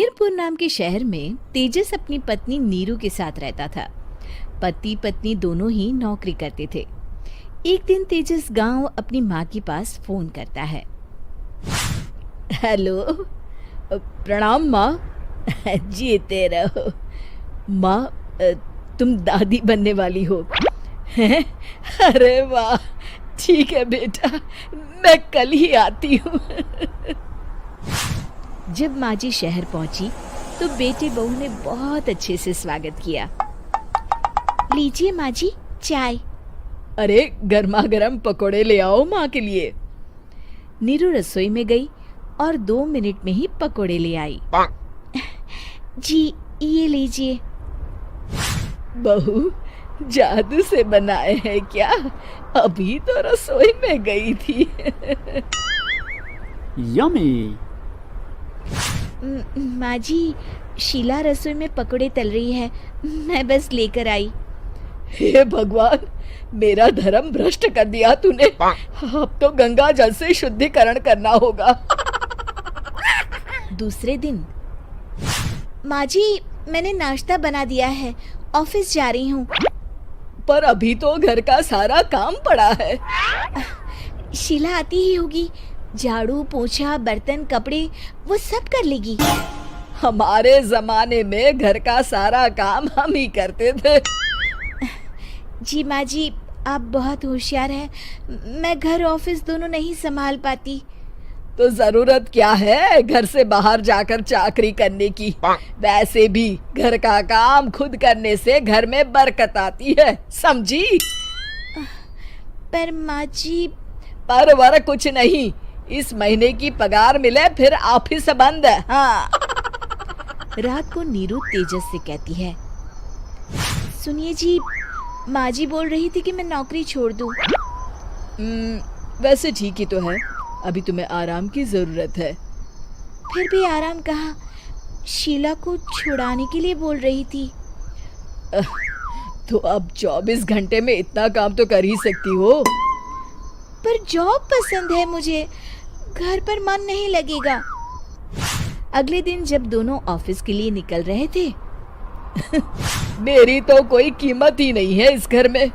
मीरपुर नाम के शहर में तेजस अपनी पत्नी नीरू के साथ रहता था। पति पत्नी दोनों ही नौकरी करते थे। एक दिन तेजस गांव अपनी माँ के पास फोन करता है। हेलो, प्रणाम माँ। जीते रहो माँ, तुम दादी बनने वाली हो हैं? अरे वाह, ठीक है बेटा, मैं कल ही आती हूँ। जब माँ जी शहर पहुंची तो बेटे बहू ने बहुत अच्छे से स्वागत किया। लीजिए माँ जी, चाय। अरे गर्मा गर्म पकोड़े ले आओ माँ के लिए। नीरू रसोई में गई और 2 मिनट में ही पकोड़े ले आई। जी ये लीजिए। बहू, जादू से बनाए हैं क्या? अभी तो रसोई में गई थी। यम्मी। माँ जी, शीला रसोई में पकोड़े तल रही है, मैं बस लेकर आई। हे भगवान, मेरा धर्म भ्रष्ट कर दिया तूने। अब तो गंगा जल से शुद्धिकरण करना होगा। दूसरे दिन, माँ जी मैंने नाश्ता बना दिया है, ऑफिस जा रही हूँ। पर अभी तो घर का सारा काम पड़ा है। शीला आती ही होगी, झाड़ू पोछा बर्तन कपड़े वो सब कर लेगी। हमारे जमाने में घर का सारा काम हम ही करते थे। जी माँ जी, आप बहुत होशियार हैं, मैं घर ऑफिस दोनों नहीं संभाल पाती। तो जरूरत क्या है घर से बाहर जाकर चाकरी करने की? वैसे भी घर का काम खुद करने से घर में बरकत आती है, समझी? पर माँ जी। पर वर कुछ नहीं, इस महीने की पगार मिले फिर ऑफिस बंद है। हाँ। रात को नीरू तेजस से कहती है, सुनिए जी, माँ जी बोल रही थी कि मैं नौकरी छोड़ दूं। वैसे ठीक ही तो है, अभी तुम्हें आराम की जरूरत है। फिर भी आराम कहाँ, शीला को छुड़ाने के लिए बोल रही थी। तो अब 24 घंटे में इतना काम तो कर ही सकती हो। पर जॉब पसंद है मुझे, घर पर मन नहीं लगेगा। अगले दिन जब दोनों ऑफिस के लिए निकल रहे थे, मेरी तो कोई कीमत ही नहीं है इस घर में।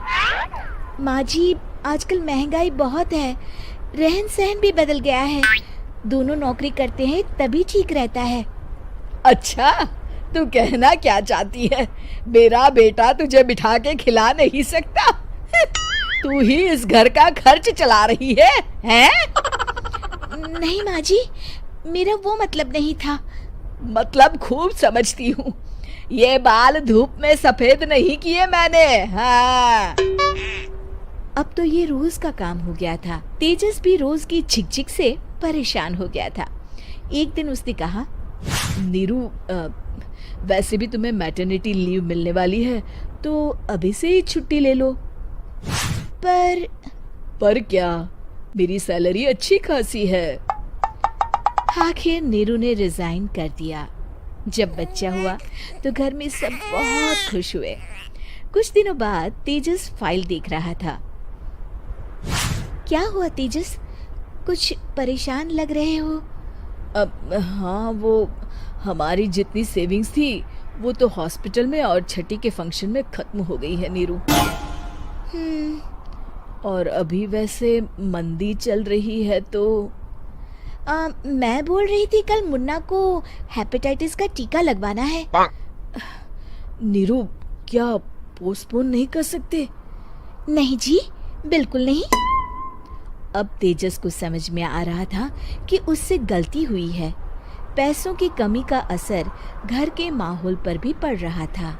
माँ जी, आजकल महंगाई बहुत है, रहन सहन भी बदल गया है, दोनों नौकरी करते हैं तभी ठीक रहता है। अच्छा, तू कहना क्या चाहती है? मेरा बेटा तुझे बिठा के खिला नहीं सकता? तू ही इस घर का खर्च चला रही है, हैं? नहीं माँ जी, मेरा वो मतलब नहीं था। मतलब खूब समझती हूँ, ये बाल धूप में सफेद नहीं किए मैंने। हाँ। अब तो ये रोज का काम हो गया था। तेजस भी रोज की झिकझिक से परेशान हो गया था। एक दिन उसने कहा, नीरू, वैसे भी तुम्हें मैटरनिटी लीव मिलने वाली है, तो अभी से ही छुट्टी ले लो। पर क्या, मेरी सैलरी अच्छी खासी है। आखिर नीरू ने रिजाइन कर दिया। जब बच्चा हुआ तो घर में सब बहुत खुश हुए। कुछ दिनों बाद तेजस फाइल देख रहा था। क्या हुआ तेजस, कुछ परेशान लग रहे हो? हाँ, वो हमारी जितनी सेविंग्स थी वो तो हॉस्पिटल में और छठी के फंक्शन में खत्म हो गई है नीरू। और अभी वैसे मंदी चल रही है तो मैं बोल रही थी कल मुन्ना को हेपेटाइटिस का टीका लगवाना है। नीरू, क्या पोस्टपोन नहीं कर सकते? नहीं जी, बिल्कुल नहीं। अब तेजस को समझ में आ रहा था कि उससे गलती हुई है। पैसों की कमी का असर घर के माहौल पर भी पड़ रहा था।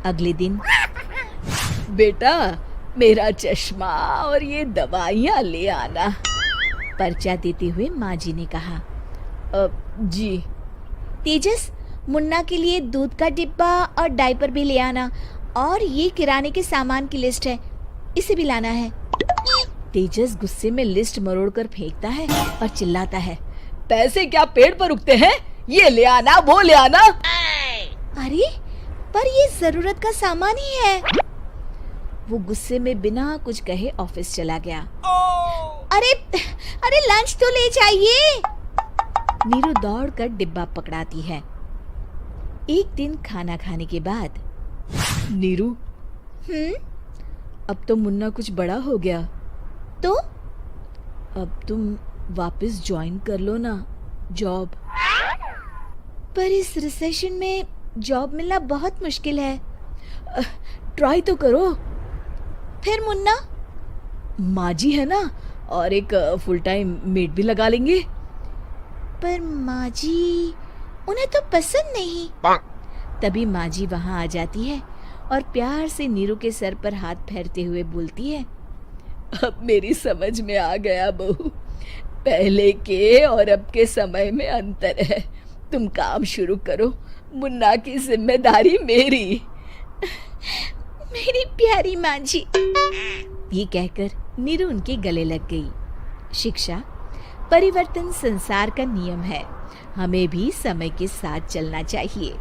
अगले दिन, बेटा मेरा चश्मा और ये दवाइयाँ ले आना, पर्चा देते हुए माँ जी ने कहा। जी। तेजस, मुन्ना के लिए दूध का डिब्बा और डायपर भी ले आना, और ये किराने के सामान की लिस्ट है, इसे भी लाना है। तेजस गुस्से में लिस्ट मरोड़कर फेंकता है और चिल्लाता है, पैसे क्या पेड़ पर उगते हैं? ये ले आना, वो ले आना। अरे पर ये जरूरत का सामान ही है। वो गुस्से में बिना कुछ कहे ऑफिस चला गया। अरे लंच तो ले जाइए। नीरू दौड़कर डिब्बा पकड़ाती है। एक दिन खाना खाने के बाद, नीरू, अब तो मुन्ना कुछ बड़ा हो गया, तो अब तुम वापस ज्वाइन कर लो ना जॉब। पर इस रिसेशन में जॉब मिलना बहुत मुश्किल है। ट्राई तो करो। फिर मुन्ना? माँ जी है ना, और एक फुल टाइम मेड भी लगा लेंगे। पर माँ जी, उन्हें तो पसंद नहीं। तभी माँ जी वहाँ आ जाती है और प्यार से नीरू के सर पर हाथ फेरते हुए बोलती है, अब मेरी समझ में आ गया बहू, पहले के और अब के समय में अंतर है। तुम काम शुरू करो, मुन्ना की जिम्मेदारी मेरी। मेरी प्यारी माँ जी। ये कहकर नीरू उनके गले लग गई। शिक्षा, परिवर्तन संसार का नियम है, हमें भी समय के साथ चलना चाहिए।